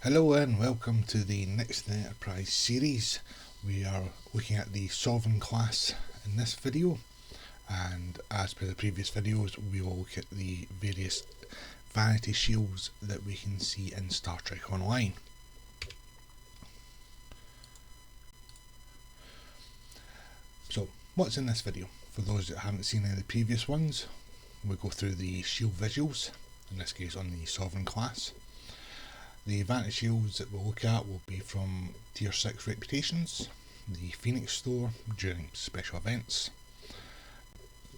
Hello and welcome to the Next Enterprise series. We are looking at the Sovereign class in this video, and as per the previous videos we will look at the various Vanity Shields that we can see in Star Trek Online. So what's in this video? For those that haven't seen any of the previous ones, we'll go through the shield visuals, in this case on the Sovereign class. The Vanity Shields that we'll look at will be from Tier 6 reputations, the Phoenix store during special events,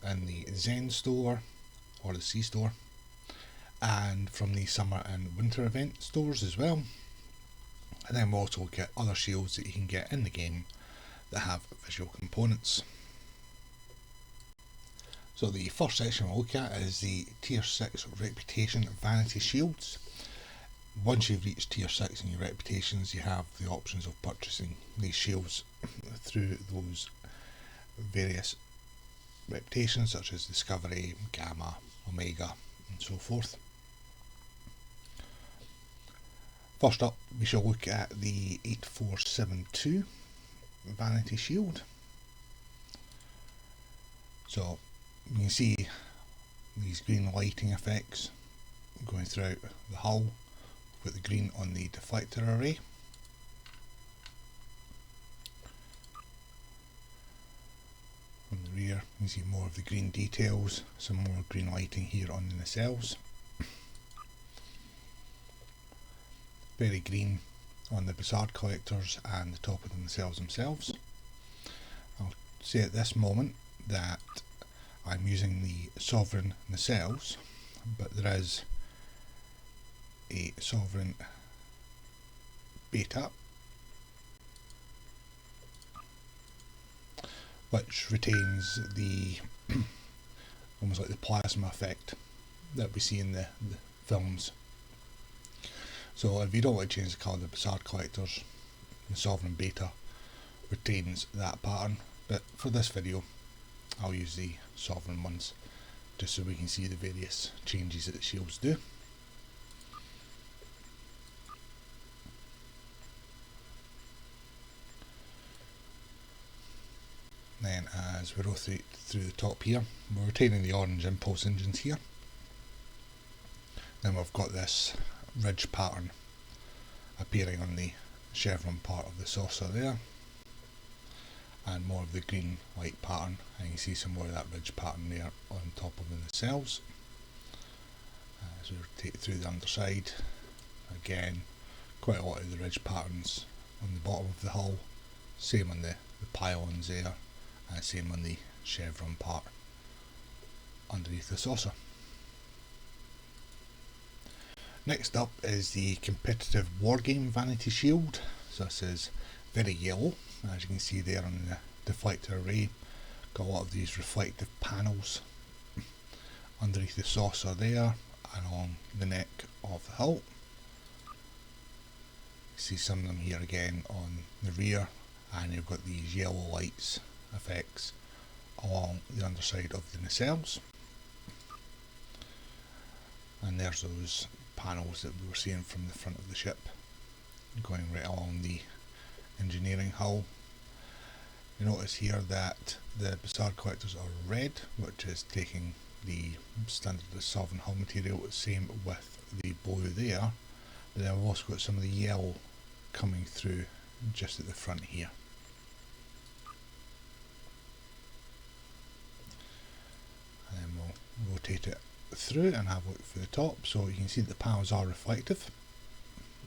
and the Zen store or the Sea store, and from the summer and winter event stores as well. And then we'll also look at other shields that you can get in the game that have visual components. So the first section we'll look at is the Tier 6 reputation Vanity Shields. Once you've reached Tier 6 in your reputations, you have the options of purchasing these shields through those various reputations such as Discovery, Gamma, Omega and so forth. First up, we shall look at the 8472 Vanity Shield. So you can see these green lighting effects going throughout the hull, with the green on the deflector array. On the rear you can see more of the green details, some more green lighting here on the nacelles. Very green on the Bajor collectors and the top of the nacelles themselves. I'll say at this moment that I'm using the Sovereign nacelles, but there is a Sovereign beta which retains the almost like the plasma effect that we see in the films. So if you don't want to change the colour of the Bajor collectors, the Sovereign beta retains that pattern, but for this video I'll use the Sovereign ones just so we can see the various changes that the shields do. Then as we rotate through the top here, we're retaining the orange impulse engines here. Then we've got this ridge pattern appearing on the chevron part of the saucer there, and more of the green light pattern, and you can see some more of that ridge pattern there on top of the nacelles. As we rotate through the underside, again quite a lot of the ridge patterns on the bottom of the hull, same on the pylons there, and same on the chevron part underneath the saucer. Next up is the competitive Wargame Vanity Shield. So this is very yellow, as you can see there on the deflector array. Got a lot of these reflective panels underneath the saucer there and on the neck of the hull. You see some of them here again on the rear, and you've got these yellow lights effects along the underside of the nacelles, and there's those panels that we were seeing from the front of the ship going right along the engineering hull. You notice here that the Bajor collectors are red, which is taking the standard Sovereign hull material, same with the blue there, but then we've also got some of the yellow coming through just at the front here. And then we'll rotate it through and have a look through the top. So you can see that the panels are reflective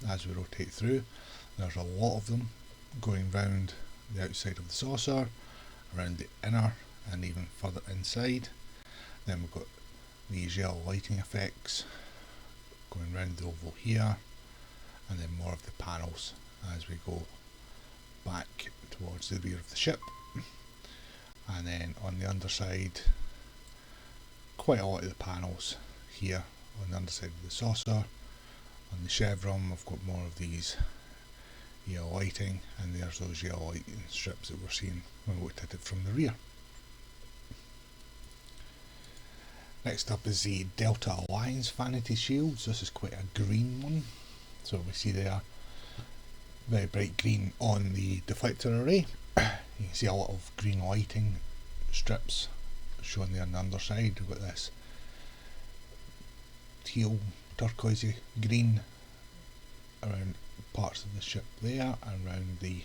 as we rotate through. There's a lot of them going round the outside of the saucer, around the inner and even further inside. Then we've got these yellow lighting effects going round the oval here, and then more of the panels as we go back towards the rear of the ship. And then on the underside, quite a lot of the panels here on the underside of the saucer. On the chevron we've got more of these yellow lighting, and there's those yellow lighting strips that we're seeing when we looked at it from the rear. Next up is the Delta Alliance Vanity Shields. This is quite a green one. So we see there very bright green on the deflector array. You can see a lot of green lighting strips shown there on the underside. We've got this teal, turquoisey green around parts of the ship there, and around the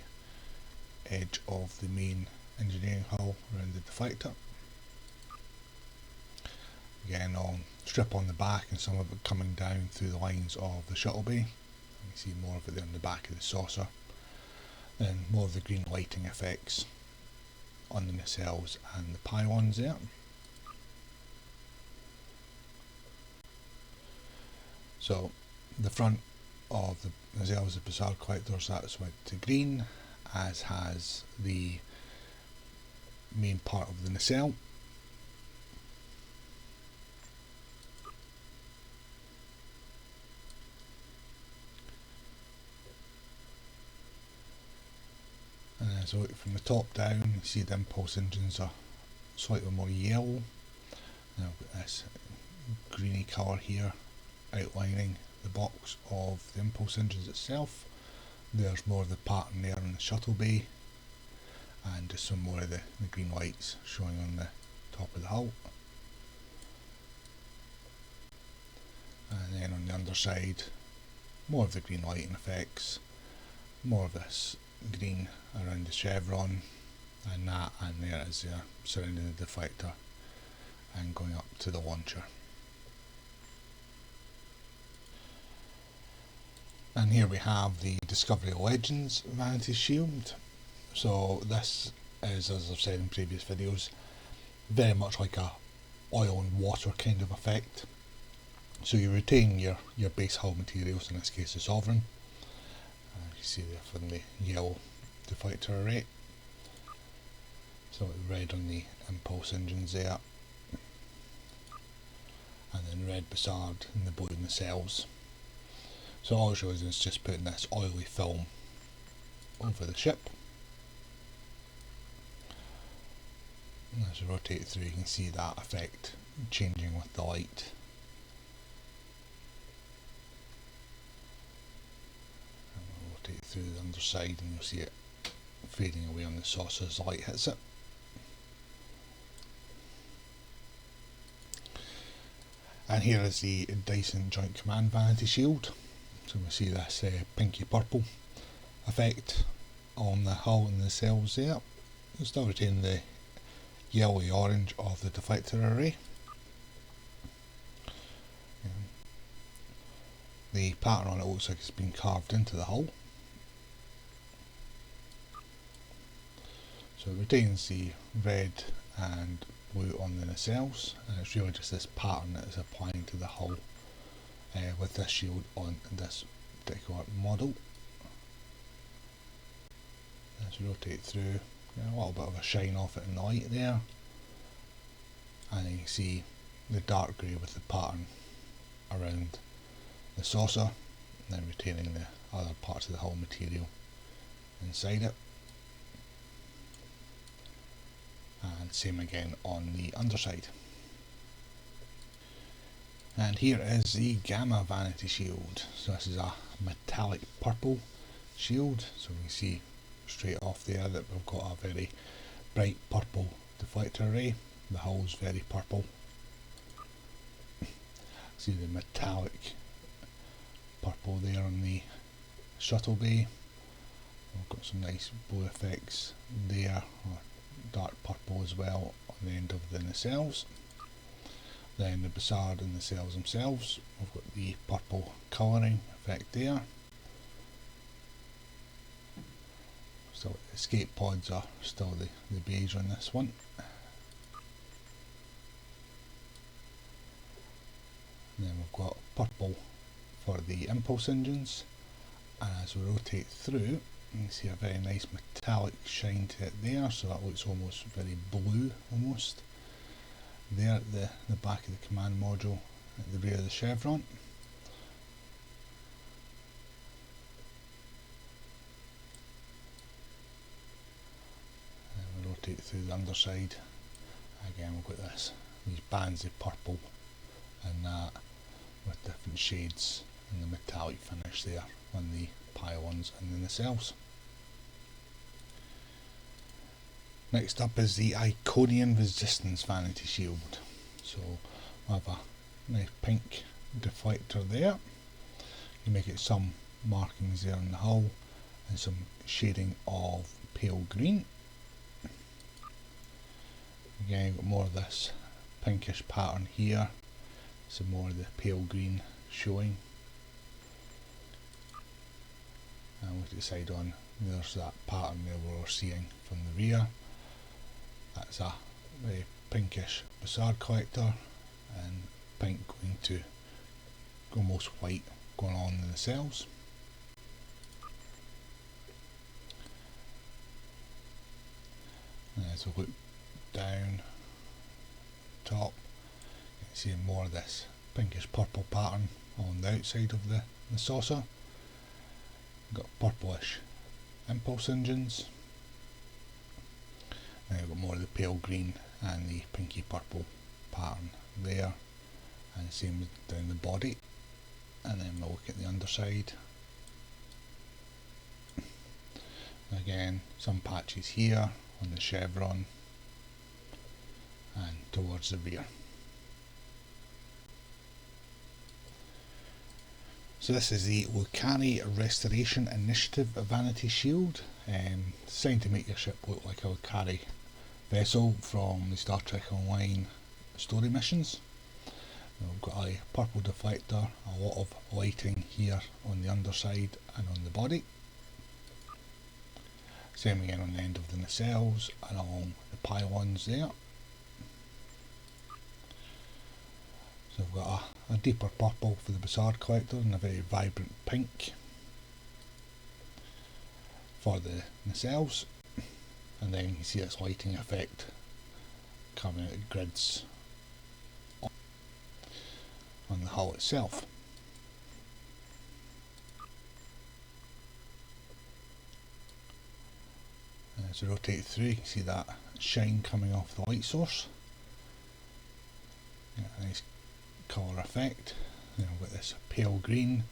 edge of the main engineering hull around the deflector. Again, on strip on the back, and some of it coming down through the lines of the shuttle bay. You see more of it there on the back of the saucer. Then more of the green lighting effects on the nacelles and the pylons there. So the front of the nacelles of Bajor collectors, that's went to green, as has the main part of the nacelle. So from the top down, you see the impulse engines are slightly more yellow. Now I've got this greeny colour here outlining the box of the impulse engines itself. There's more of the pattern there in the shuttle bay, and just some more of the green lights showing on the top of the hull. And then on the underside, more of the green lighting effects, more of this green around the chevron, and that, and there is surrounding the deflector and going up to the launcher. And here we have the Discovery Legends Vanity Shield. So this is, as I've said in previous videos, very much like a oil and water kind of effect. So you retain your base hull materials, in this case the Sovereign. You see there from the yellow deflector array. So red on the impulse engines there, and then red Bajor and the blue nacelles. So all it shows is just putting this oily film over the ship. And as you rotate through, you can see that effect changing with the light. And we'll rotate through the underside, and you'll see it fading away on the saucer as the light hits it. And here is the Dyson Joint Command Vanity Shield. So we see this pinky purple effect on the hull and the nacelles there. We'll still retain the yellowy orange of the deflector array. The pattern on it looks like it's been carved into the hull. So it retains the red and blue on the nacelles, and it's really just this pattern that is applying to the hull with this shield on this particular model. As we rotate through, a little bit of a shine off it in the light there, and you can see the dark grey with the pattern around the saucer, and then retaining the other parts of the hull material inside it. And same again on the underside. And here is the Gamma Vanity Shield. So this is a metallic purple shield. So we can see straight off there that we've got a very bright purple deflector array. The hull's very purple. See the metallic purple there on the shuttle bay. We've got some nice blue effects there, dark purple as well on the end of the nacelles. Then the Bajor and the nacelles themselves, we've got the purple colouring effect there. So the escape pods are still the beige on this one. And then we've got purple for the impulse engines, and as we rotate through, you can see a very nice metallic shine to it there, so that looks almost very blue almost. There at the back of the command module at the rear of the chevron. And we rotate through the underside. Again, we've got these bands of purple and that with different shades and the metallic finish there on the pylons and the nacelles. Next up is the Iconian Resistance Vanity Shield. So we have a nice pink deflector there. You make it some markings there on the hull and some shading of pale green. Again, you've got more of this pinkish pattern here, some more of the pale green showing. And look at the side on, there's that pattern there we're seeing from the rear. That's a very pinkish Bajor collector, and pink going to almost white going on in the nacelles. And as we look down top, you can see more of this pinkish purple pattern on the outside of the saucer. We've got purplish impulse engines. Now we've got more of the pale green and the pinky purple pattern there, and same down the body. And then we'll look at the underside. Again, some patches here on the chevron and towards the rear. So this is the Lukari Restoration Initiative Vanity Shield, designed to make your ship look like a Lukari vessel from the Star Trek Online story missions. We've got a purple deflector, a lot of lighting here on the underside and on the body. Same again on the end of the nacelles and along the pylons there. So we've got a deeper purple for the Bajor collector and a very vibrant pink for the nacelles. And then you can see this lighting effect coming out of grids on the hull itself. And as we rotate through, you can see that shine coming off the light source. A nice colour effect. Then we've got this pale green,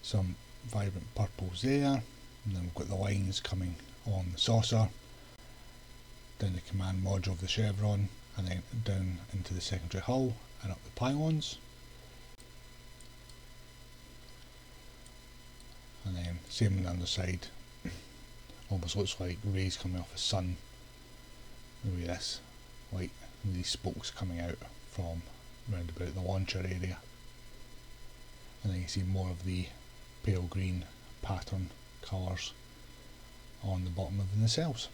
some vibrant purples there, and then we've got the lines coming on the saucer, down the command module of the chevron, and then down into the secondary hull and up the pylons. And then same on the underside, almost looks like rays coming off the sun. Maybe this, like these spokes coming out from round about the launcher area. And then you see more of the pale green pattern colours on the bottom of the nacelles.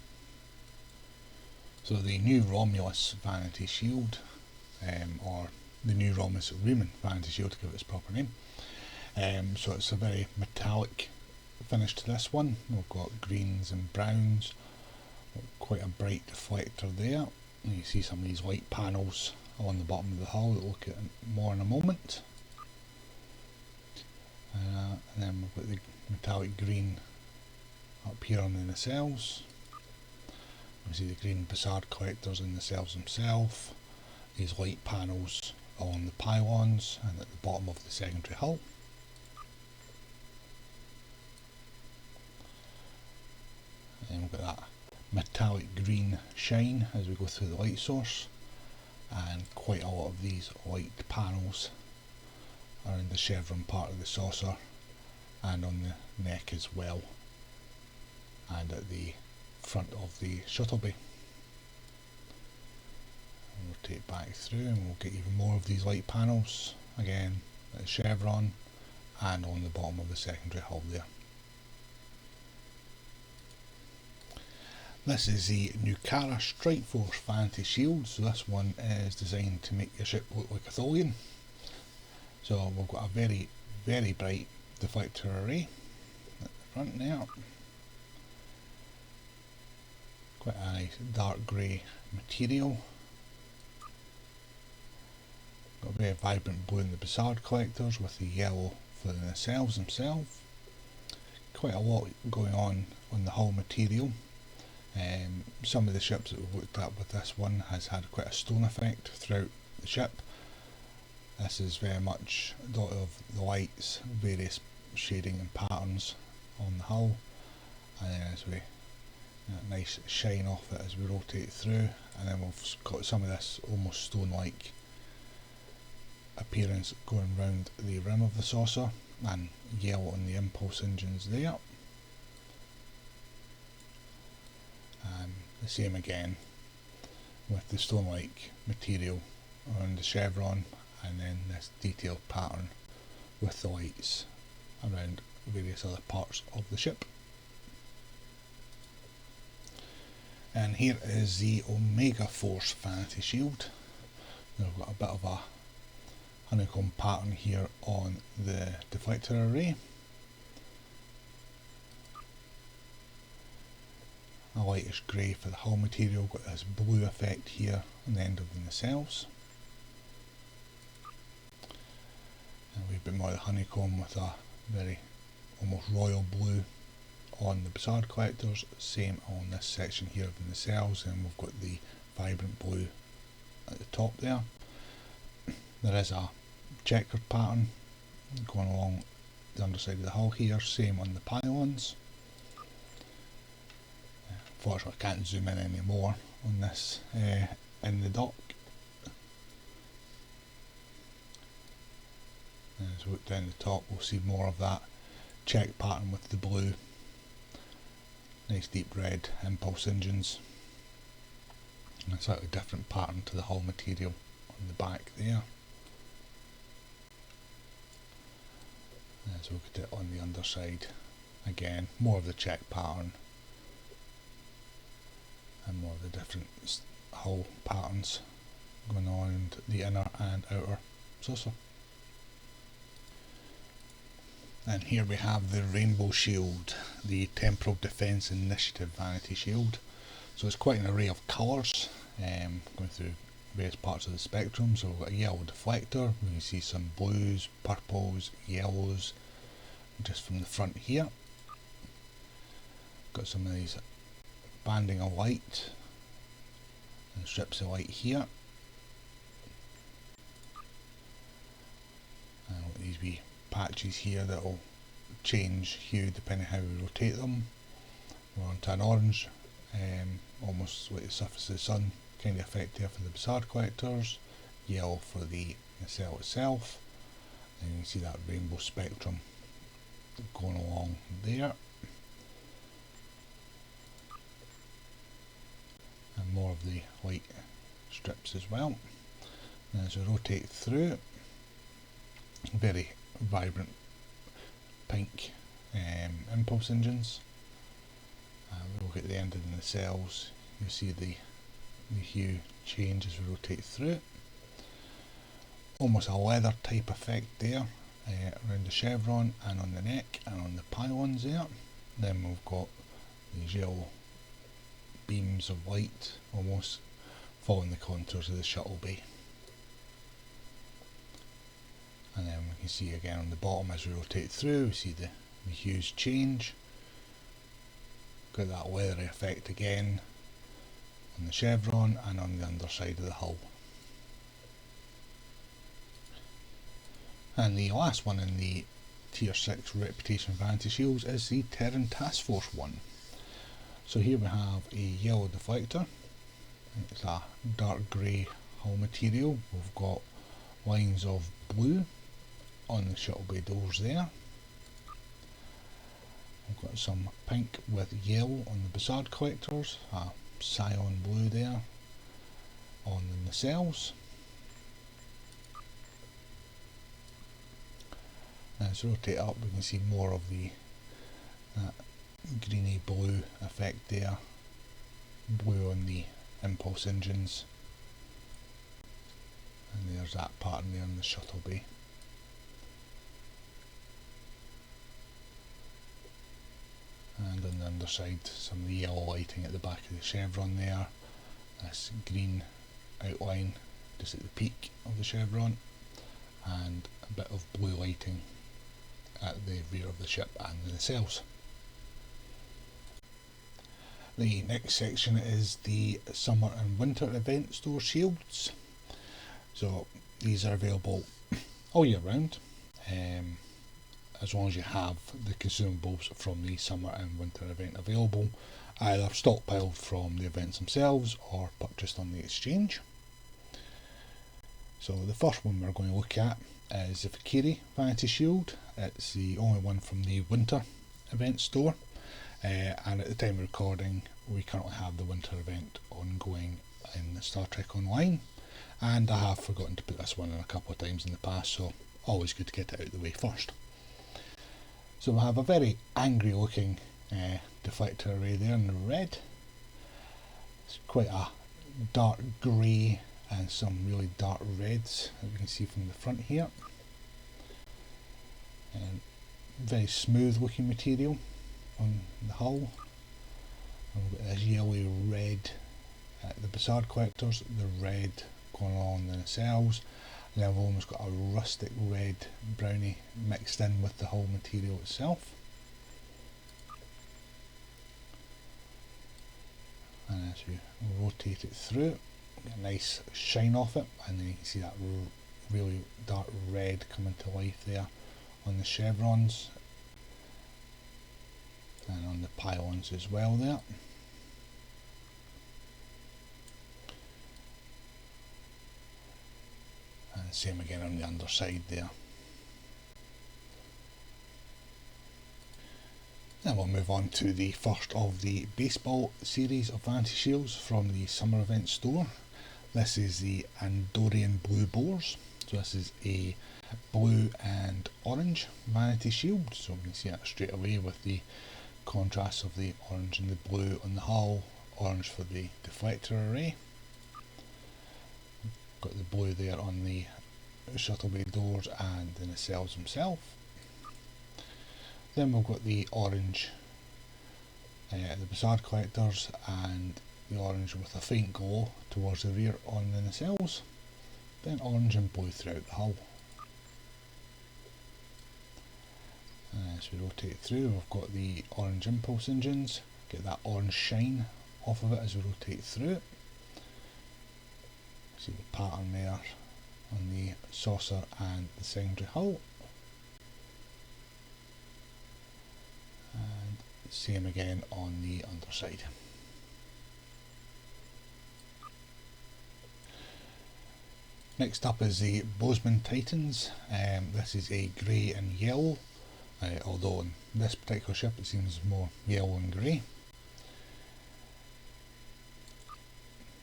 So the new Romulus Vanity Shield, or the new Romulus Reman Vanity Shield to give it its proper name. So it's a very metallic finish to this one. We've got greens and browns, quite a bright deflector there. And you see some of these white panels on the bottom of the hull that we'll look at more in a moment. And then we've got the metallic green up here on the nacelles. We see the green Bajor collectors in the nacelles themselves. These white panels on the pylons and at the bottom of the secondary hull. And we've got that metallic green shine as we go through the light source, and quite a lot of these white panels are in the chevron part of the saucer and on the neck as well, and at the front of the shuttle bay. And rotate back through and we'll get even more of these white panels again at the chevron and on the bottom of the secondary hull there. This is the Nukara Strikeforce Vanity Shield. So this one is designed to make your ship look like a Tholian. So we've got a very, very bright deflector array at the front there. Quite a nice dark grey material. Got a very vibrant blue in the Bajor collectors with the yellow for the nacelles themselves. Quite a lot going on the hull material. Some of the ships that we've looked at with this one has had quite a stone effect throughout the ship. This is very much dot of the lights, various shading and patterns on the hull, and then as we nice shine off it as we rotate through, and then we've got some of this almost stone-like appearance going round the rim of the saucer, and yellow on the impulse engines there, and the same again with the stone-like material around the chevron, and then this detailed pattern with the lights around various other parts of the ship. And here is the Omega Force Vanity Shield. We've got a bit of a honeycomb pattern here on the deflector array. A lightish grey for the hull material, got this blue effect here on the end of the nacelles. And a wee bit more of the honeycomb with a very almost royal blue on the Bajor collectors, same on this section here of the nacelles, and we've got the vibrant blue at the top there. There is a checkered pattern going along the underside of the hull here, same on the pylons. Unfortunately I can't zoom in any more on this in the dock. And as we look down the top we'll see more of that check pattern with the blue. Nice deep red impulse engines, and a slightly different pattern to the hull material on the back there. As we look at it on the underside, again more of the check pattern and more of the different hull patterns going on the inner and outer saucer. And here we have the Rainbow Shield, the Temporal Defense Initiative Vanity Shield. So it's quite an array of colours, going through various parts of the spectrum. So we've got a yellow deflector, we can see some blues, purples, yellows, just from the front here. Got some of these banding of light and strips of light here. And these wee patches here that will change hue depending how we rotate them. We're onto an orange, almost like the surface of the sun kind of effect here for the Bajor collectors, yellow for the nacelle itself, and you can see that rainbow spectrum going along there, and more of the white strips as well. And as we rotate through, very vibrant pink impulse engines. We look at the end of the nacelles, you see the hue change as we rotate through. Almost a leather type effect there around the chevron and on the neck and on the pylons there. Then we've got these yellow beams of light almost following the contours of the shuttle bay. And then we can see again on the bottom as we rotate through, we see the hues change. Got that leathery effect again on the chevron and on the underside of the hull. And the last one in the Tier 6 Reputation Vanity Shields is the Terran Task Force one. So here we have a yellow deflector. It's a dark grey hull material. We've got lines of blue on the shuttle bay doors there. We've got some pink with yellow on the Bajor collectors, a cyan blue there on the nacelles. As we rotate up we can see more of the greeny blue effect there, blue on the impulse engines, and there's that pattern there on the shuttle bay. And on the underside some of the yellow lighting at the back of the chevron there, this green outline just at the peak of the chevron, and a bit of blue lighting at the rear of the ship and the nacelles. The next section is the summer and winter event store shields. So these are available all year round, as long as you have the consumables from the summer and winter event available, either stockpiled from the events themselves or purchased on the exchange. So the first one we're going to look at is the Fek'lhri Vanity Shield. It's the only one from the winter event store, and at the time of recording we currently have the winter event ongoing in Star Trek Online, and I have forgotten to put this one in a couple of times in the past, so always good to get it out of the way first. So we have a very angry looking deflector array there in the red. It's quite a dark grey and some really dark reds that you can see from the front here. And very smooth looking material on the hull. And we've got this yellowy red at the Bajor collectors, the red going on the nacelles, and then we've almost got a rustic red brownie mixed in with the hull material itself. And as we rotate it through, get a nice shine off it, and then you can see that really dark red coming to life there on the chevrons and on the pylons as well there. And same again on the underside there. Then we'll move on to the first of the baseball series of Vanity Shields from the summer event store. This is the Andorian Blue Boars. So this is a blue and orange Vanity Shield. So we can see that straight away with the contrast of the orange and the blue on the hull, orange for the deflector array. Got the blue there on the shuttle bay doors and the nacelles themselves. Then we've got the orange the Bajor collectors, and the orange with a faint glow towards the rear on the nacelles. Then orange and blue throughout the hull. As we rotate through, we've got the orange impulse engines, get that orange shine off of it as we rotate through it. See the pattern there on the saucer and the secondary hull. And same again on the underside. Next up is the Bozeman Titans. This is a grey and yellow, although on this particular ship it seems more yellow and grey.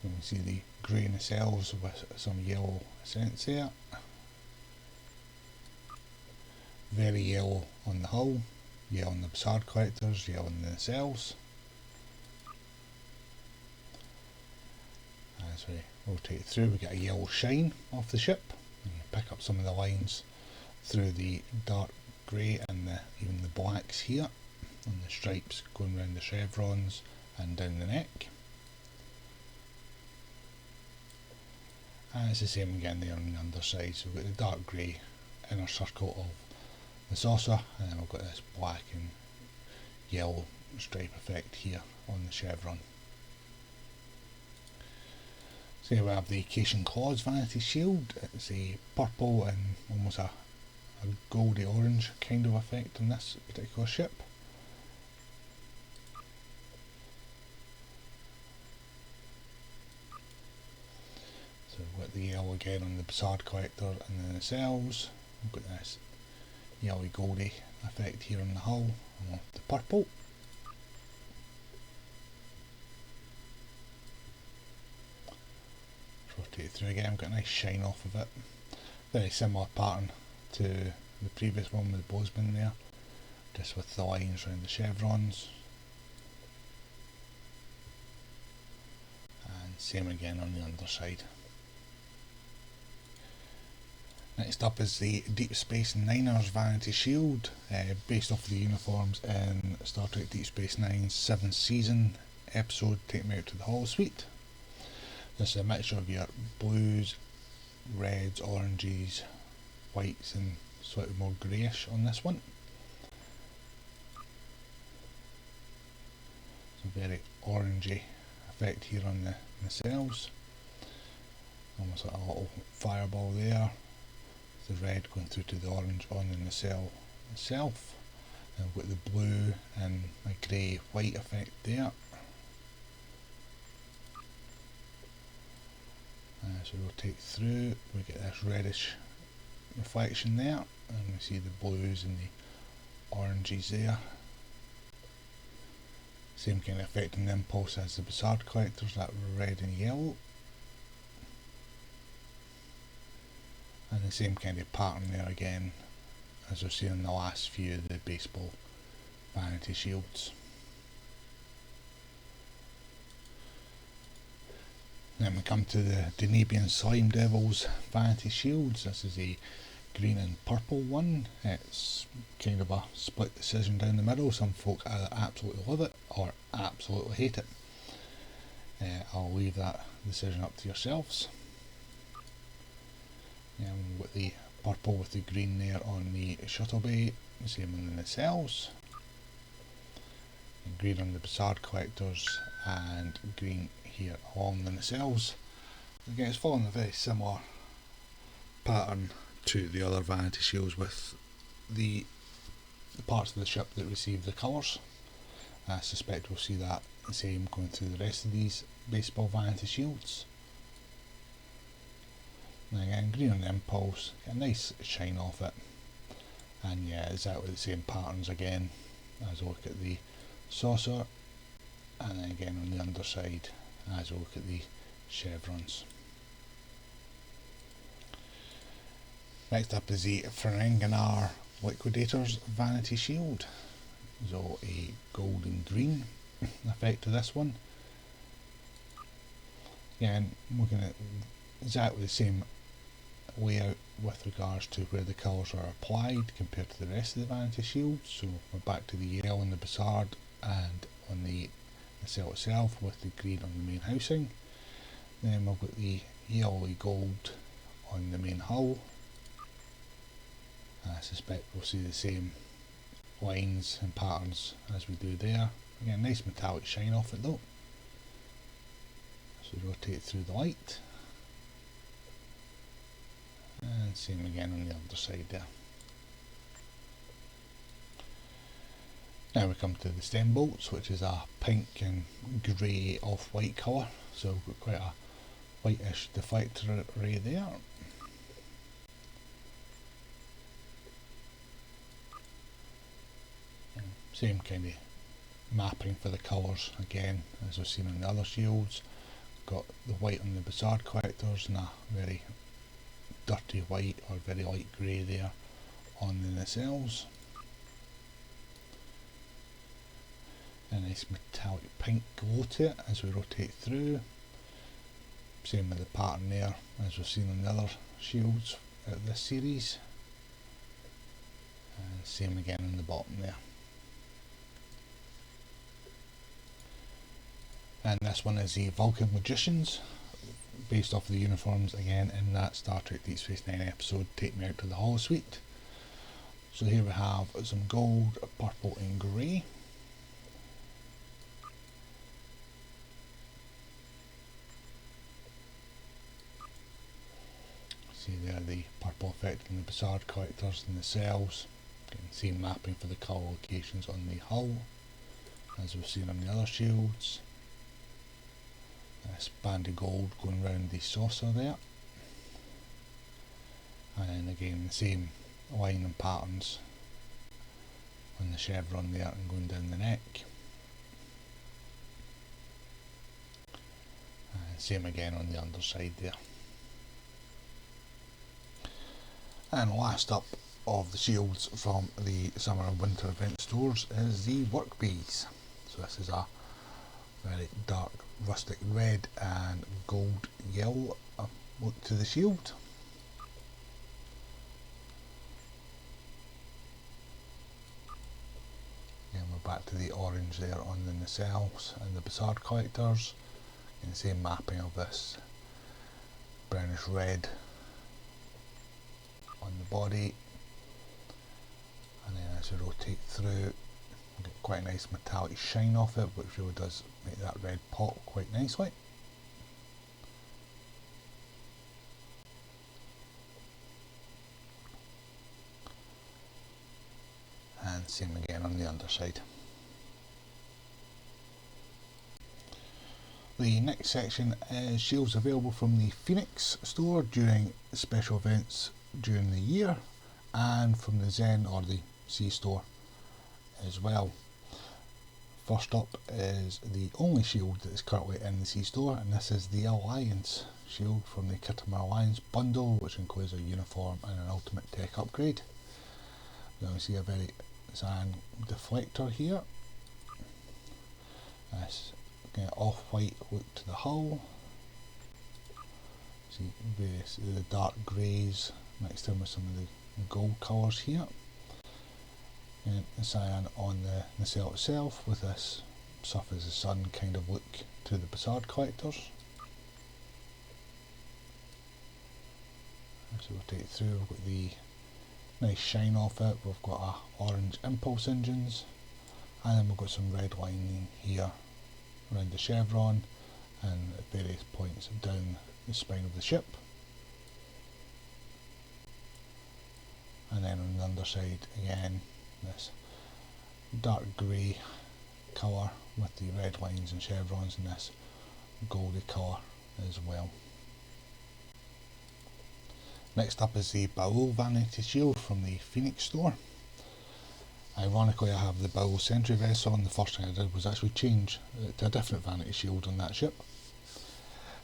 You can see the grey nacelles with some yellow accents there. Very yellow on the hull, yellow on the Bajor collectors, yellow on the nacelles. As we rotate through, we get a yellow shine off the ship. You can pick up some of the lines through the dark grey and even the blacks here, and the stripes going around the chevrons and down the neck. And it's the same again there on the underside, so we've got the dark grey inner circle of the saucer, and then we've got this black and yellow stripe effect here on the chevron. So here we have the Caitian Claws Vanity Shield. It's a purple and almost a goldy orange kind of effect on this particular ship. So we've got the yellow again on the Bajor collector and the nacelles. We've got this yellowy goldy effect here on the hull, and the purple. Rotate through again, we've got a nice shine off of it. Very similar pattern to the previous one with Bozeman there, just with the lines around the chevrons. And same again on the underside. Next up is the Deep Space Nine's Vanity Shield, based off of the uniforms in Star Trek Deep Space Nine's 7th season episode Take Me Out to the Holosuite. This is a mixture of your blues, reds, oranges, whites and slightly more greyish on this one. It's a very orangey effect here on the nacelles. Almost like a little fireball there with the red going through to the orange on the nacelle itself. And we've got the blue and a grey white effect there. As we rotate through, we get this reddish reflection there, and we see the blues and the oranges there. Same kind of effect in the impulse as the Bizarre collectors, that red and yellow. And the same kind of pattern there again as we've seen in the last few of the baseball Vanity Shields. Then we come to the Denebian Slime Devils Vanity Shields. This is a green and purple one. It's kind of a split decision down the middle. Some folk either absolutely love it or absolutely hate it. I'll leave that decision up to yourselves. With the purple with the green there on the shuttle bay, same in the nacelles. And green on the Bizarre collectors and green here along the nacelles. Again, it's following a very similar pattern to the other Vanity Shields, with the parts of the ship that receive the colours. I suspect we'll see that the same going through the rest of these baseball Vanity Shields. And again, green on the impulse, get a nice shine off it, and yeah, exactly the same patterns again as we look at the saucer, and then again on the underside as we look at the chevrons. Next up is the Ferenginar Liquidators Vanity Shield. So a gold and green effect to this one. Again, looking at exactly the same layout with regards to where the colours are applied compared to the rest of the Vanity Shields. So we're back to the yellow on the Bizarre and on the nacelle itself, with the green on the main housing. Then we've got the yellowy gold on the main hull. I suspect we'll see the same lines and patterns as we do there. Again, nice metallic shine off it though. So rotate through the light. And same again on the other side there. Now we come to the stem bolts, which is a pink and grey off-white colour. So we've got quite a whitish deflector array there. Same kind of mapping for the colours again as we've seen on the other shields. Got the white on the Bizarre collectors and a very dirty white or very light grey there on the nacelles. A nice metallic pink glow to it as we rotate through. Same with the pattern there as we've seen on the other shields out of this series. And same again on the bottom there. And this one is the Vulcan Logicians, based off of the uniforms again in that Star Trek Deep Space Nine episode, Take Me Out to the Holosuite. So here we have some gold, purple and grey. See there the purple effect on the Bizarre collectors and the cells. Getting the same mapping for the colour locations on the hull as we've seen on the other shields. This band of gold going round the saucer there, and then again the same line and patterns on the chevron there and going down the neck, and same again on the underside there. And last up of the shields from the summer and winter event stores is the Workbees. So this is a very dark rustic red and gold yellow look to the shield. Again, we're back to the orange there on the nacelles and the Bizarre collectors, and the same mapping of this brownish red on the body, and then as we rotate through, get quite a nice metallic shine off it, which really does make that red pop quite nicely. Same again on the underside. The next section is shields available from the Phoenix store during special events during the year, and from the Zen or the C store as well. First up is the only shield that is currently in the C store, and this is the Alliance shield from the Khitomer Alliance bundle, which includes a uniform and an ultimate tech upgrade. Now we see a very Zan deflector here. This off-white look to the hull. See various the dark greys mixed in with some of the gold colours here. And the cyan on the nacelle itself with this surface the sun kind of look to the Bajor collectors. So we'll take it through. We've got the nice shine off it. We've got our orange impulse engines, and then we've got some red lining here around the chevron and at various points down the spine of the ship. And then on the underside again, this dark grey colour with the red lines and chevrons, and this goldy colour as well. Next up is the Baul Vanity Shield from the Phoenix store. Ironically, I have the Baul Sentry Vest on. The first thing I did was actually change to a different Vanity Shield on that ship.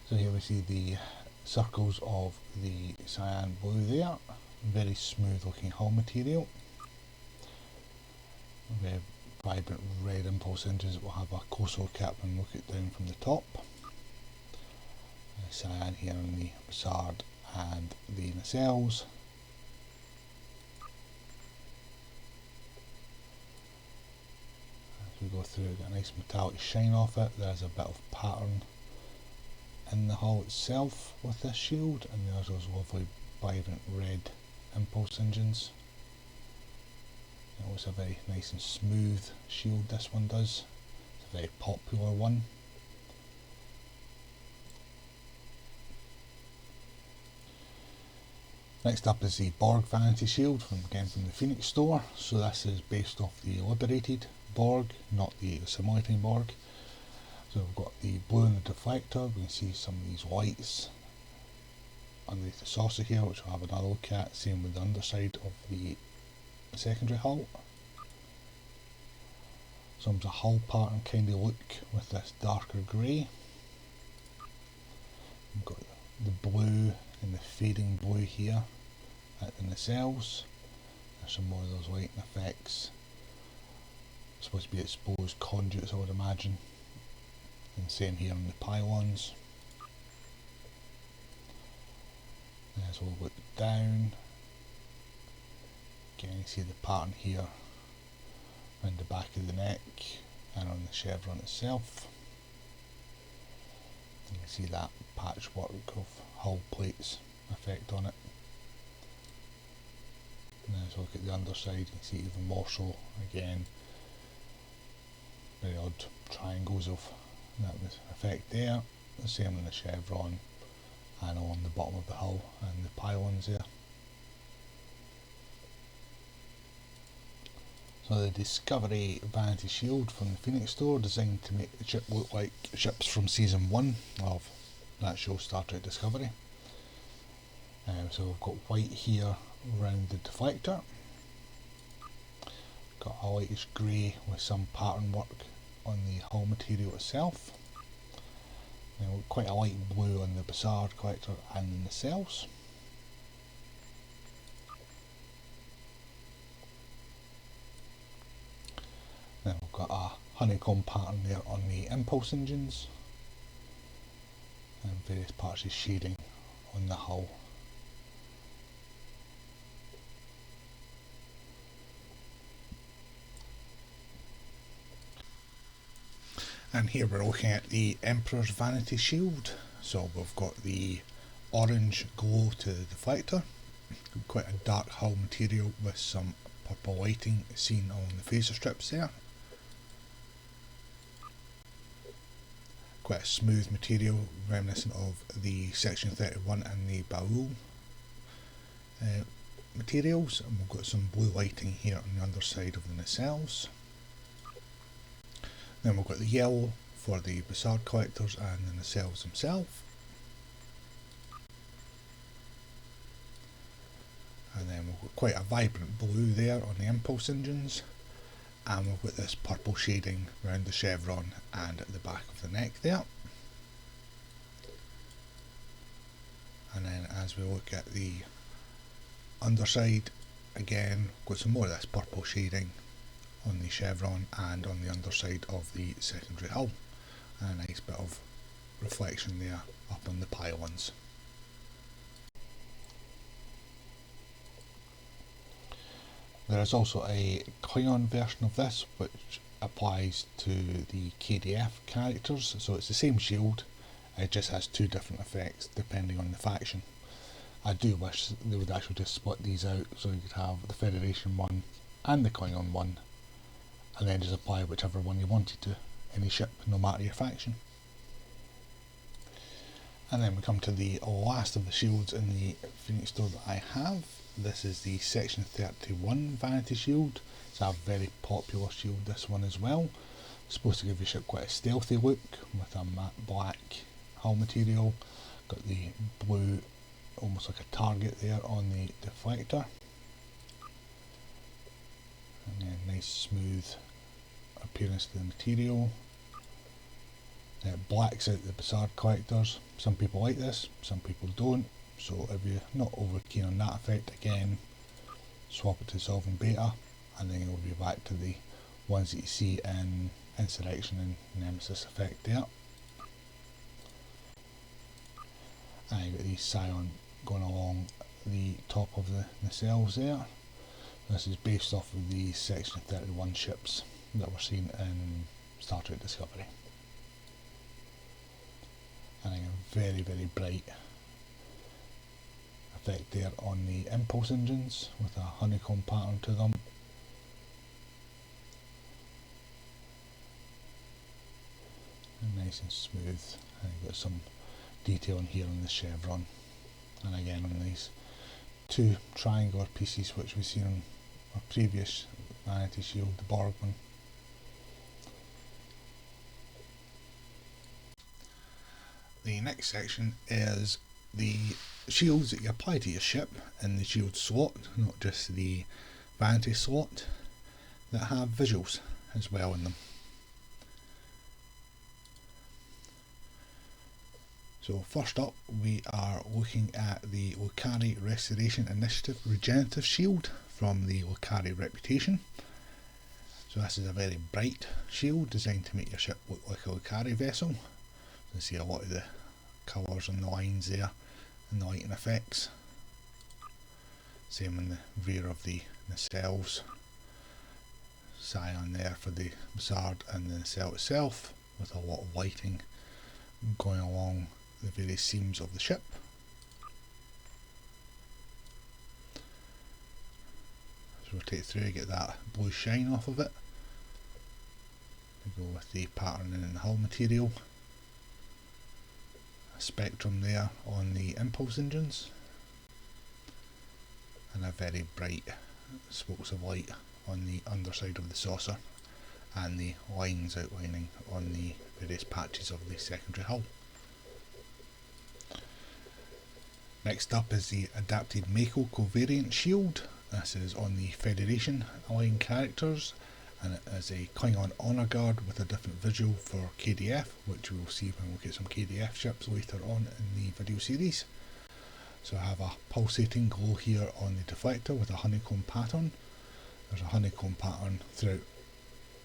So here we see the circles of the cyan blue there. Very smooth looking hull material. Very vibrant red impulse engines that will have a coastal cap and look it down from the top. Cyan here on the Bajor and the nacelles. As we go through, get a nice metallic shine off it. There's a bit of pattern in the hull itself with this shield, and there's those lovely vibrant red impulse engines. It looks a very nice and smooth shield this one does. It's a very popular one. Next up is the Borg Vanity Shield from the Phoenix store. So this is based off the liberated Borg, not the assimilating Borg. So we've got the blue in the deflector. We can see some of these lights underneath the saucer here, which I'll have another look at. Same with the underside of the secondary hull. Some's a hull pattern kind of look with this darker grey. We've got the blue and the fading blue here at the nacelles. There's some more of those lighting effects. It's supposed to be exposed conduits, I would imagine. And same here on the pylons. As we'll look down, again you see the pattern here around the back of the neck and on the chevron itself. You can see that patchwork of hull plates effect on it. And as we look at the underside, you can see even more so. Again, very odd triangles of that effect there. The same on the chevron and on the bottom of the hull and the pylons there. So the Discovery Vanity Shield from the Phoenix store, designed to make the ship look like ships from season 1 of that show, Star Trek Discovery. So we've got white here around the deflector. Got a lightish grey with some pattern work on the hull material itself. Quite a light blue on the Bajor collector and the nacelles. Then we've got a honeycomb pattern there on the impulse engines, and various parts of shading on the hull. And here we're looking at the Emperor's Vanity Shield. So we've got the orange glow to the deflector, quite a dark hull material with some purple lighting seen on the phaser strips there. Quite a smooth material, reminiscent of the Section 31 and the Baul. materials, and we've got some blue lighting here on the underside of the nacelles. Then we've got the yellow for the Bajor collectors and the nacelles themselves. And then we've got quite a vibrant blue there on the impulse engines, and we've got this purple shading around the chevron and at the back of the neck there. And then as we look at the underside, again got some more of this purple shading on the chevron and on the underside of the secondary hull, and a nice bit of reflection there up on the pylons. There is also a Klingon version of this which applies to the KDF characters, so it's the same shield, it just has two different effects depending on the faction. I do wish they would actually just split these out so you could have the Federation one and the Klingon one, and then just apply whichever one you wanted to any ship, no matter your faction. And then we come to the last of the shields in the Phoenix store that I have. This is the Section 31 Vanity Shield. It's a very popular shield, this one as well. It's supposed to give your ship quite a stealthy look with a matte black hull material. Got the blue, almost like a target there on the deflector. And then nice smooth appearance to the material. It blacks out the Bajor collectors. Some people like this, some people don't. So if you're not over keen on that effect, again, swap it to Sovereign Beta, and then you'll be back to the ones that you see in Insurrection and Nemesis effect there. And you've got the Scion going along the top of the nacelles there. This is based off of the Section 31 ships that were seen in Star Trek Discovery. And again, very, very bright effect there on the impulse engines with a honeycomb pattern to them. And nice and smooth. And you've got some detail in here on the chevron. And again on these two triangular pieces which we've seen on our previous Vanity Shield, the Borg one. The next section is the shields that you apply to your ship in the shield slot, not just the vanity slot, that have visuals as well in them. So first up we are looking at the Lukari Restoration Initiative Regenerative Shield from the Lukari Reputation. So this is a very bright shield designed to make your ship look like a Lukari vessel. You can see a lot of the colours on the lines there and the lighting effects. Same in the rear of the nacelles. Scion there for the Bajor and the nacelle itself, with a lot of lighting going along the various seams of the ship. So rotate through, get that blue shine off of it. We go with the patterning in the hull material. A spectrum there on the impulse engines. And a very bright spokes of light on the underside of the saucer, and the lines outlining on the various patches of the secondary hull. Next up is the adapted M.A.C.O Covariant Shield. This is on the Federation aligned characters, and it is a Klingon Honour Guard with a different visual for KDF, which we'll see when we get some KDF ships later on in the video series. So I have a pulsating glow here on the deflector with a honeycomb pattern. There's a honeycomb pattern throughout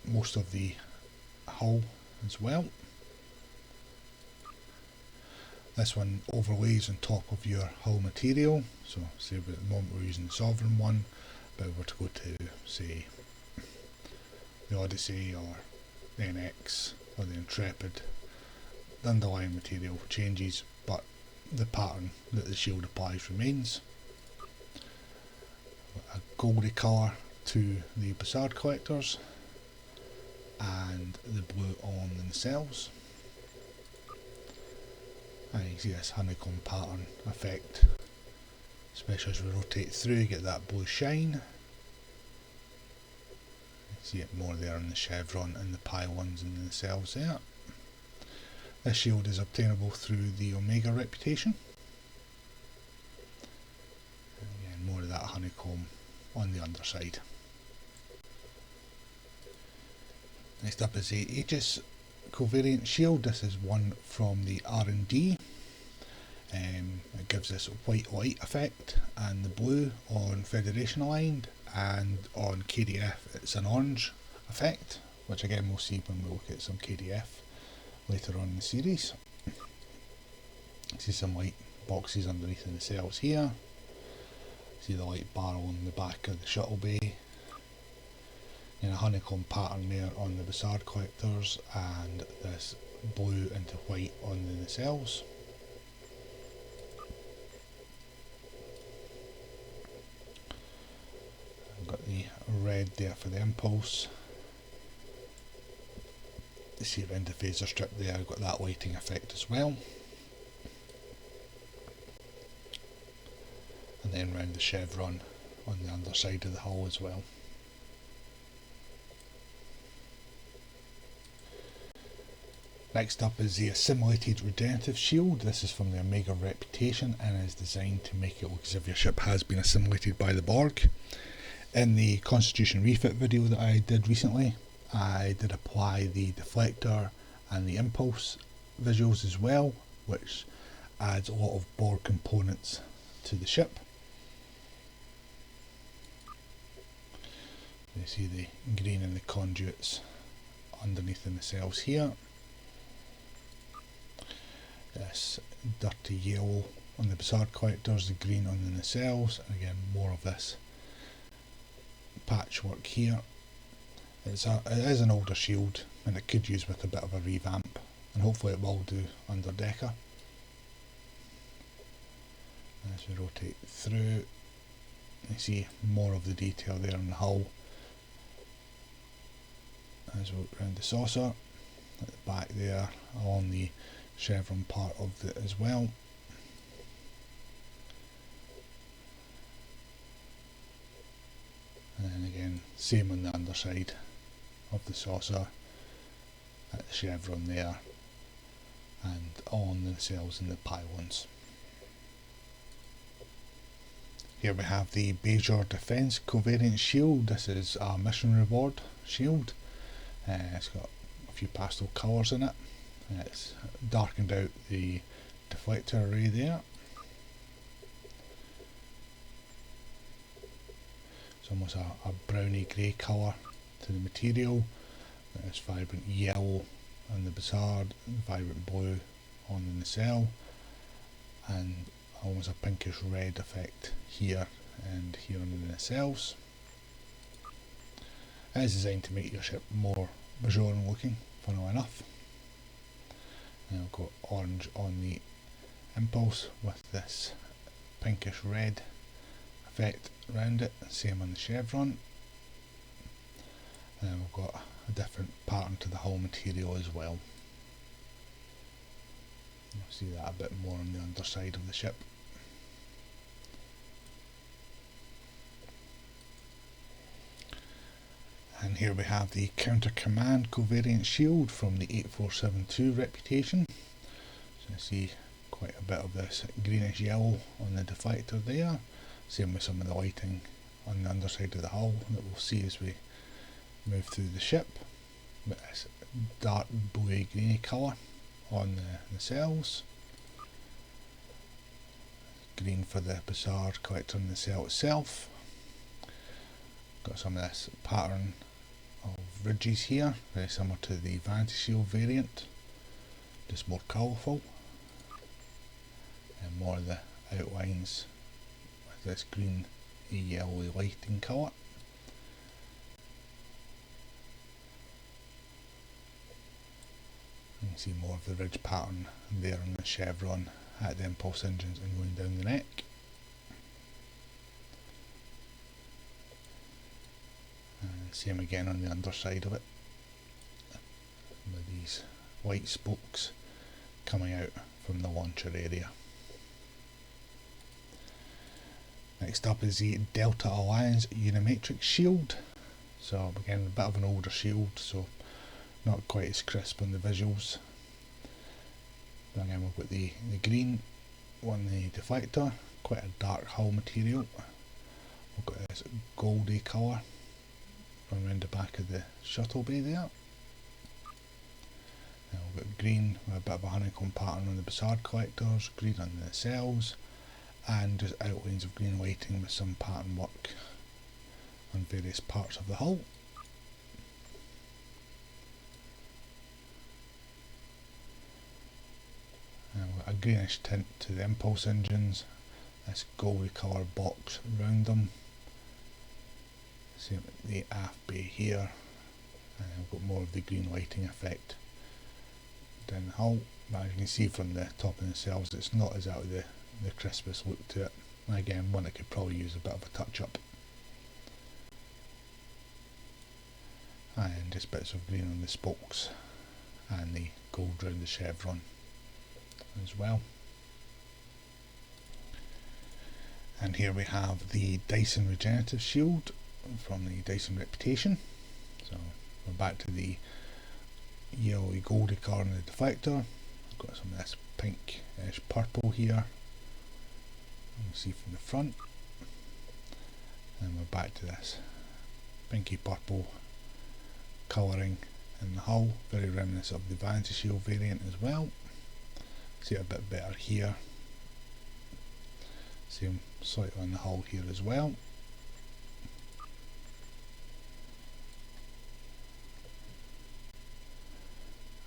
most of the hull as well. This one overlays on top of your hull material. So say at the moment we're using the Sovereign one, but if we were to go to say the Odyssey or the NX or the Intrepid, the underlying material changes, but the pattern that the shield applies remains. A goldy colour to the Bajor collectors and the blue on the nacelles. And you see this honeycomb pattern effect especially as we rotate through, you get that blue shine. See it more there on the chevron and the pylons and the nacelles there. This shield is obtainable through the Omega reputation. And again, more of that honeycomb on the underside. Next up is the Aegis Covariant shield. This is one from the R&D. It gives this white light effect, and the blue on Federation aligned, and on KDF it's an orange effect, which again we'll see when we look at some KDF later on in the series. See some white boxes underneath the cells here. See the light barrel in the back of the shuttle bay. And a honeycomb pattern there on the Bajor collectors, and this blue into white on the nacelles. I've got the red there for the impulse. You see around the phaser strip there, I've got that lighting effect as well. And then round the chevron on the underside of the hull as well. Next up is the Assimilated Regenerative shield. This is from the Omega reputation and is designed to make it look as if your ship has been assimilated by the Borg. In the Constitution refit video that I did recently, I did apply the deflector and the impulse visuals as well, which adds a lot of Borg components to the ship. You see the green in the conduits underneath the nacelles here. This dirty yellow on the Bajor collectors, the green on the nacelles, and again more of this patchwork here. It is an older shield, and it could use with a bit of a revamp, and hopefully it will do under Deca. As we rotate through, you see more of the detail there on the hull. As we look around the saucer, at the back there, along the chevron part of it as well. And then again, same on the underside of the saucer, at the chevron there, and on the nacelles and the pylons. Here we have the Bajor Defense Covariant shield. This is a mission reward shield. It's got a few pastel colours in it. It's darkened out the deflector array there. It's almost a browny grey colour to the material. There's vibrant yellow on the Bajor, vibrant blue on the nacelle, and almost a pinkish red effect here and here on the nacelles. It is designed to make your ship more Bajoran looking, funnily enough. And I've got orange on the impulse with this pinkish red effect around it, same on the chevron. And we've got a different pattern to the hull material as well. You'll see that a bit more on the underside of the ship. And here we have the Counter Command Covariant shield from the 8472 reputation. So you see quite a bit of this greenish yellow on the deflector there. Same with some of the lighting on the underside of the hull that we'll see as we move through the ship. But this dark bluey greeny colour on the nacelles. Green for the Bajor collector and the nacelle itself. Got some of this pattern of ridges here, very similar to the Vanity Shield variant, just more colourful, and more of the outlines with this green yellowy lighting colour. You can see more of the ridge pattern there on the chevron at the impulse engines and going down the neck. And same again on the underside of it, with these white spokes coming out from the launcher area. Next up is the Delta Alliance Unimatrix shield. So again, a bit of an older shield, so not quite as crisp on the visuals. Then again, we've got the green one, the deflector, quite a dark hull material. We've got this goldy colour running around the back of the shuttle bay there. Then we've got green with a bit of a honeycomb pattern on the Bajor collectors, green on the cells, and just outlines of green lighting with some pattern work on various parts of the hull. And we've got a greenish tint to the impulse engines, this goldy colour box around them. Same with the aft bay here, and we've got more of the green lighting effect down the hull. But as you can see from the top of the cells, it's not exactly the crispest look to it. And again, one that could probably use a bit of a touch up. And just bits of green on the spokes and the gold around the chevron as well. And here we have the Dyson Regenerative shield from the Dyson Reputation. So we're back to the yellowy goldy colour in the deflector. I've got some of this pinkish purple here, you can see from the front, and we're back to this pinky purple colouring in the hull, very reminiscent of the Vanity Shield variant as well. See it a bit better here, same slightly on the hull here as well.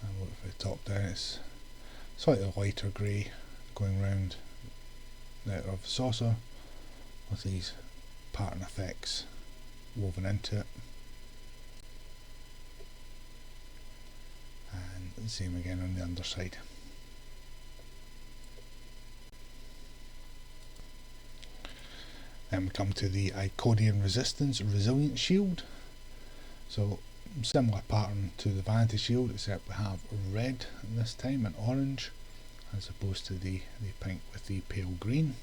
And look for the top down, it's slightly lighter grey going round the outer of the saucer with these pattern effects woven into it. And the same again on the underside. Then we come to the Iconian Resistance Resilient Shield. So similar pattern to the Vanity Shield, except we have red this time and orange, as opposed to the pink with the pale green.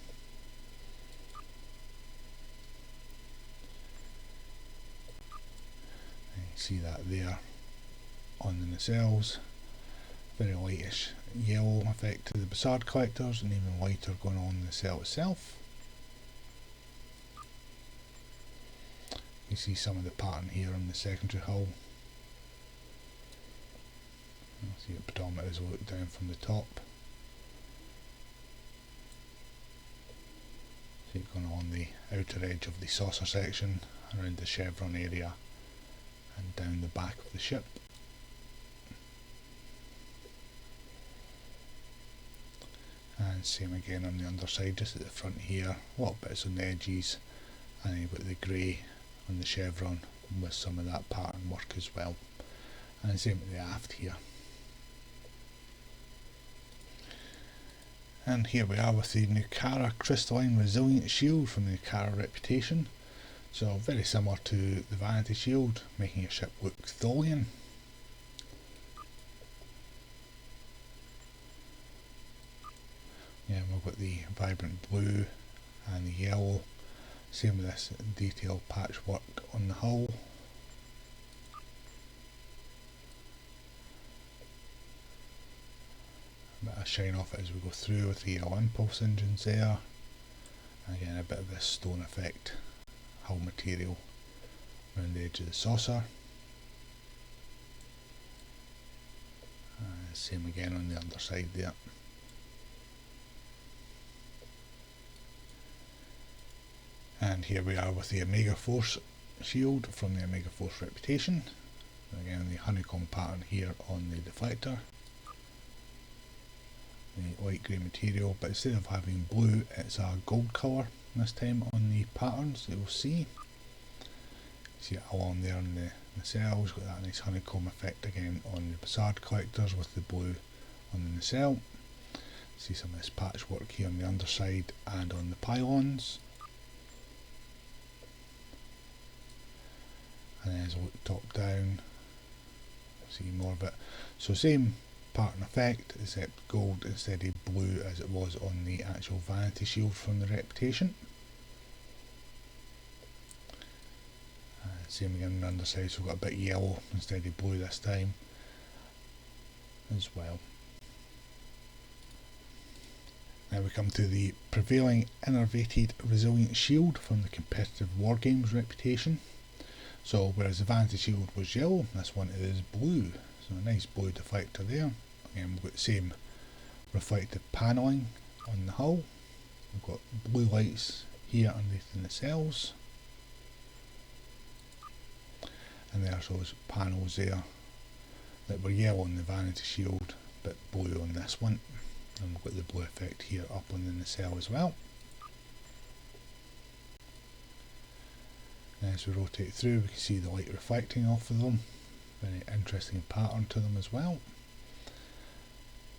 And you see that there on the nacelles. Very lightish yellow effect to the Bajor collectors, and even lighter going on in the cell itself. You see some of the pattern here on the secondary hull. You see the pedometer as we look down from the top. See it going on the outer edge of the saucer section, around the chevron area, and down the back of the ship. And same again on the underside, just at the front here, a lot of bits on the edges, and you've got the grey on the chevron with some of that pattern work as well. And same with the aft here. And here we are with the Nukara Crystalline Resilient Shield from the Nukara Reputation. So very similar to the Vanity Shield, making your ship look Tholian. Yeah, we've got the vibrant blue and the yellow. Same with this detailed patchwork on the hull. A bit of shine off it as we go through with the yellow impulse engines there. And again, a bit of this stone effect, hull material around the edge of the saucer. Same again on the underside there. And here we are with the Omega Force shield from the Omega Force Reputation. Again, the honeycomb pattern here on the deflector. The light grey material, but instead of having blue, it's a gold colour this time on the patterns that you'll see. See it along there on the nacelles, got that nice honeycomb effect again on the Bajor collectors with the blue on the nacelle. See some of this patchwork here on the underside and on the pylons. And then as I look top down, see more of it. So same pattern effect, except gold instead of blue as it was on the actual Vanity Shield from the Reputation. Same again on the underside, so we've got a bit yellow instead of blue this time as well. Now we come to the prevailing innervated resilient shield from the competitive Wargames reputation. So whereas the Vanity Shield was yellow, this one is blue. So a nice blue deflector there. Again, we've got the same reflective panelling on the hull. We've got blue lights here underneath in the cells. And there's those panels there that were yellow on the Vanity Shield but blue on this one. And we've got the blue effect here up on the nacelle as well. As we rotate through, we can see the light reflecting off of them. Very interesting pattern to them as well.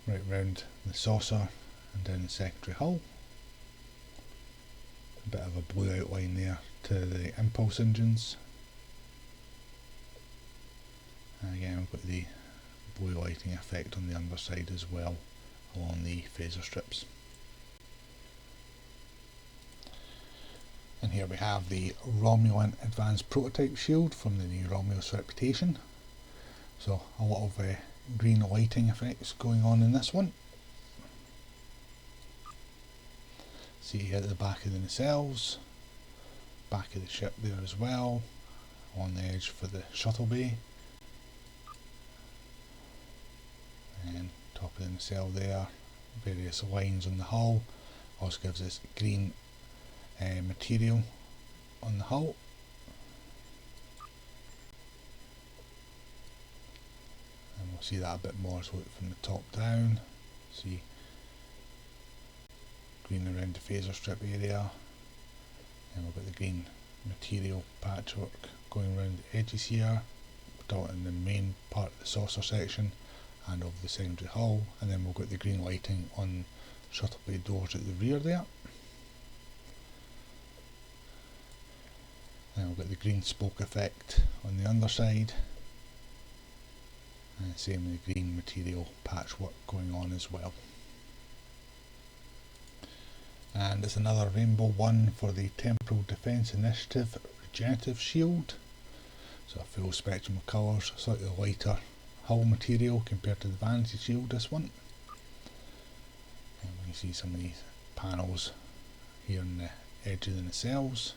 Right round the saucer and down the secondary hull. A bit of a blue outline there to the impulse engines. And again, we've got the blue lighting effect on the underside as well, along the phaser strips. And here we have the Romulan Advanced Prototype Shield from the new Romulus reputation. So a lot of green lighting effects going on in this one. See at the back of the nacelles, back of the ship there as well, on the edge for the shuttle bay. And top of the nacelle there, various lines on the hull, also gives us green material on the hull. And we'll see that a bit more as we look from the top down. See green around the phaser strip area, and we've got the green material patchwork going around the edges here, in the main part of the saucer section and of the secondary hull, and then we've got the green lighting on shuttle bay doors at the rear there. And we've got the green spoke effect on the underside, and same with the green material patchwork going on as well. And it's another rainbow one for the Temporal Defence Initiative Regenerative Shield. So a full spectrum of colours, slightly lighter hull material compared to the Vanity Shield, this one. And we can see some of these panels here on the edge of the nacelles.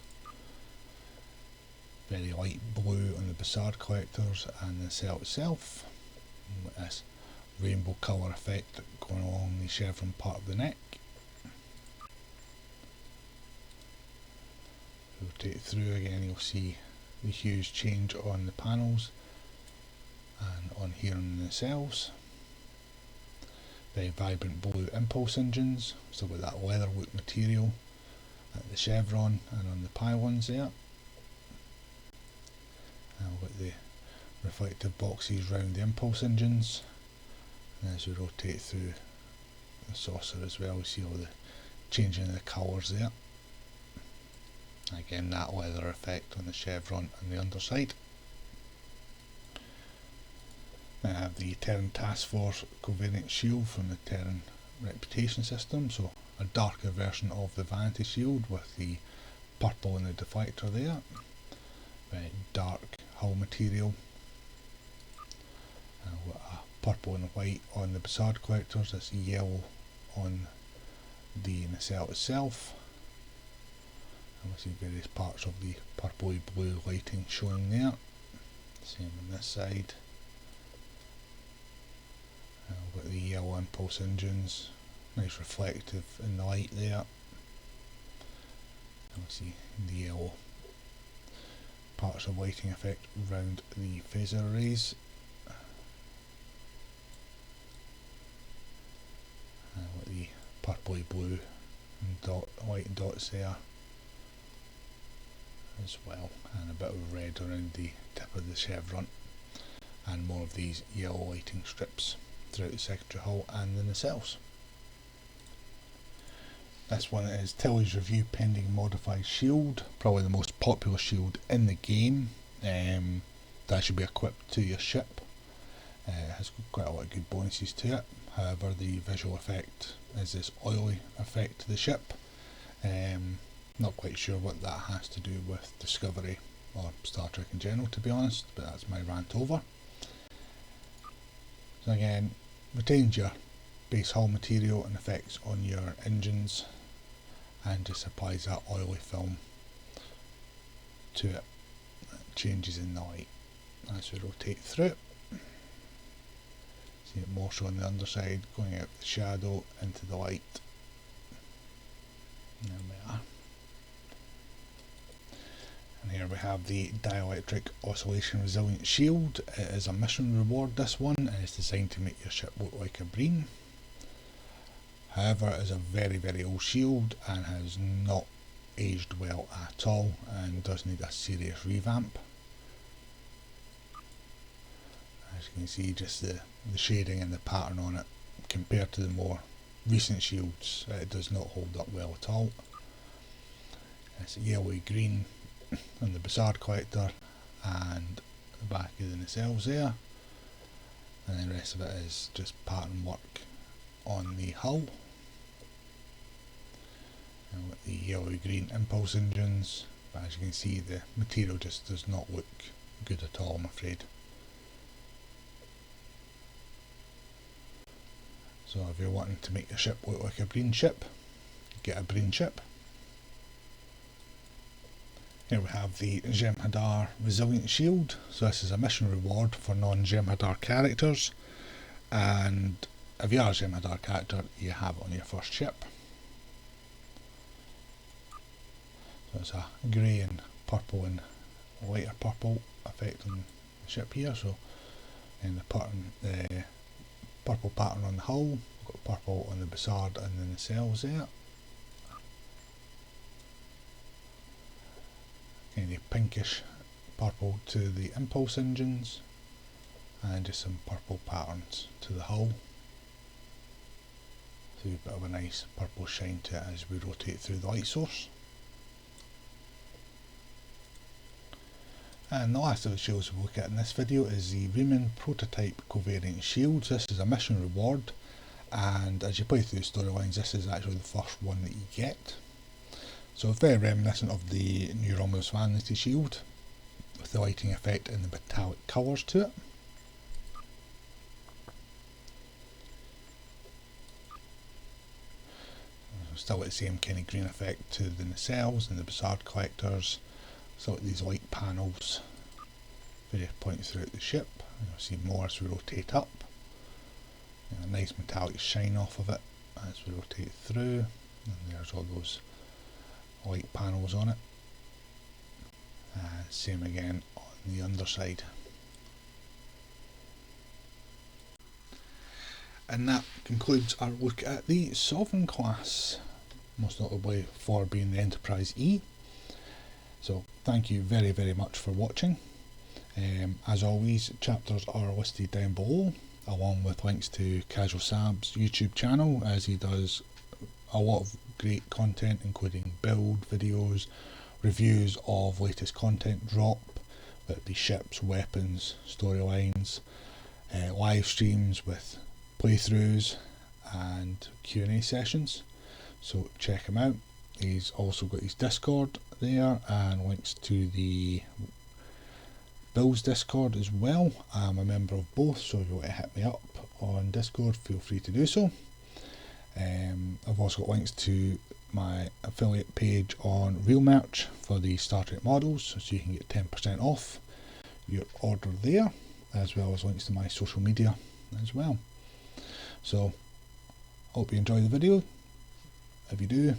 Very light blue on the Bajor collectors and the nacelle itself. And with this rainbow colour effect going along the chevron part of the neck. Rotate through again, you'll see the huge change on the panels and on here on the nacelles. Very vibrant blue impulse engines, still got that leather look material at the chevron and on the pylons there. And we've got the reflective boxes round the impulse engines, and as we rotate through the saucer as well, we see all the changing of the colours there. Again, that leather effect on the chevron and the underside. Then I have the Terran Task Force Covariant Shield from the Terran reputation system, so a darker version of the Vanity Shield with the purple in the deflector there. Very dark hull material. And we've got a purple and white on the Bajor collectors, this yellow on the nacelle itself. And we see various parts of the purpley blue lighting showing there. Same on this side. And we've got the yellow impulse engines, nice reflective in the light there. And we see the yellow parts of lighting effect around the phaser arrays. And with the purpley blue and white dots there as well, and a bit of red around the tip of the chevron, and more of these yellow lighting strips throughout the secondary hull and the nacelles. This one is Tilly's Review Pending Modified Shield, probably the most popular shield in the game. That should be equipped to your ship. It has quite a lot of good bonuses to it. However, the visual effect is this oily effect to the ship. Not quite sure what that has to do with Discovery or Star Trek in general, to be honest, but that's my rant over. So again, retains your base hull material and effects on your engines, and just applies that oily film to it. It changes in the light as we rotate through it. See it more so on the underside, going out the shadow into the light. There we are. And here we have the Dielectric Oscillation Resilient Shield. It is a mission reward, this one, and it's designed to make your ship look like a breen. However, it is a very, very old shield and has not aged well at all, and does need a serious revamp. As you can see, just the shading and the pattern on it, compared to the more recent shields, it does not hold up well at all. It's yellowy green on the Bajor collector and the back of the nacelles there, and then the rest of it is just pattern work on the hull. And with the yellowy green impulse engines, but as you can see, the material just does not look good at all, I'm afraid. So if you're wanting to make your ship look like a breen ship, get a breen ship. Here we have the Jem'Hadar Resilient Shield. So this is a mission reward for non-Jem'Hadar characters, and if you are a Jem'Hadar character, you have it on your first ship. So it's a grey and purple and lighter purple effect on the ship here. So in the purple pattern on the hull, we've got purple on the Bajor and the nacelles there. Kind of pinkish purple to the impulse engines, and just some purple patterns to the hull. So a bit of a nice purple shine to it as we rotate through the light source. And the last of the shields we'll look at in this video is the Reman Prototype Covariant Shield. This is a mission reward, and as you play through the storylines, this is actually the first one that you get. So it's very reminiscent of the new Romulus Vanity Shield, with the lighting effect and the metallic colours to it. Still the same kind of green effect to the nacelles and the Bajor collectors. So these light panels, various points throughout the ship. You'll see more as we rotate up. A nice metallic shine off of it as we rotate through. And there's all those light panels on it. And same again on the underside. And that concludes our look at the Sovereign class, most notably for being the Enterprise E. So thank you very, very much for watching. As always, chapters are listed down below, along with links to Casual Sab's YouTube channel, as he does a lot of great content, including build videos, reviews of latest content drop, whether it be ships, weapons, storylines, live streams with playthroughs and Q&A sessions. So check him out. He's also got his Discord there and links to the Bill's Discord as well. I'm a member of both, so if you want to hit me up on Discord, feel free to do so. I've also got links to my affiliate page on Real Merch for the Star Trek models, so you can get 10% off your order there, as well as links to my social media as well. So, hope you enjoy the video. If you do,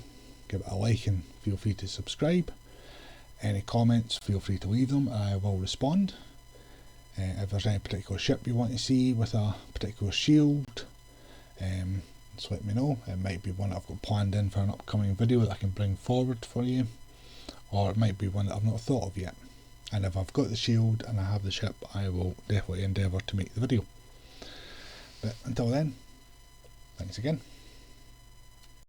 give it a like and feel free to subscribe. Any comments, feel free to leave them, I will respond. If there's any particular ship you want to see with a particular shield, just let me know. It might be one that I've got planned in for an upcoming video that I can bring forward for you, or it might be one that I've not thought of yet. And if I've got the shield and I have the ship, I will definitely endeavour to make the video. But until then, thanks again.